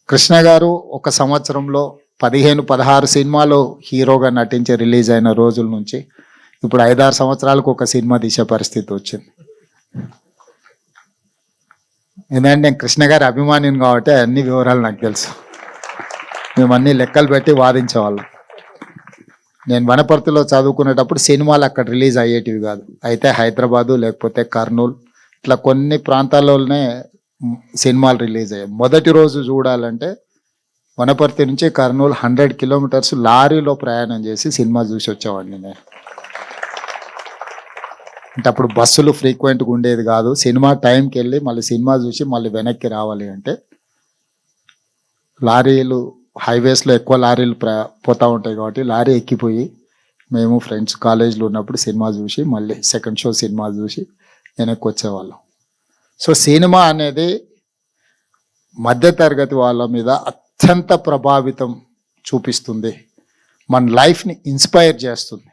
కృష్ణ గారు ఒక సంవత్సరంలో 15-16 సినిమాలు హీరోగా నటించి రిలీజ్ అయిన రోజుల నుంచి ఇప్పుడు 5-6 సంవత్సరాలకు ఒక సినిమా తీసే పరిస్థితి వచ్చింది. ఎందుకంటే నేను కృష్ణ గారి అభిమానిని కాబట్టి అన్ని వివరాలు నాకు తెలుసు. మేము అన్ని లెక్కలు పెట్టి వాదించేవాళ్ళం. నేను వనపర్తిలో చదువుకునేటప్పుడు సినిమాలు అక్కడ రిలీజ్ అయ్యేటివి కాదు. అయితే హైదరాబాదు లేకపోతే కర్నూలు ఇట్లా కొన్ని ప్రాంతాల్లోనే సినిమాలు రిలీజ్ అయ్యాయి. మొదటి రోజు చూడాలంటే వనపర్తి నుంచి కర్నూలు 100 కిలోమీటర్స్ లారీలో ప్రయాణం చేసి సినిమా చూసి వచ్చేవాడిని నేను. అంటే అప్పుడు బస్సులు ఫ్రీక్వెంట్గా ఉండేది కాదు. సినిమా టైంకి వెళ్ళి మళ్ళీ సినిమా చూసి మళ్ళీ వెనక్కి రావాలి అంటే లారీలు హైవేస్లో ఎక్కువ లారీలు పోతూ ఉంటాయి కాబట్టి లారీ ఎక్కిపోయి మేము ఫ్రెండ్స్ కాలేజీలో ఉన్నప్పుడు సినిమా చూసి మళ్ళీ సెకండ్ షో సినిమా చూసి వెనక్కి వచ్చేవాళ్ళం. సో సినిమా అనేది మధ్యతరగతి వాళ్ళ మీద అత్యంత ప్రభావితం చూపిస్తుంది, మన లైఫ్ని ఇన్స్పైర్ చేస్తుంది.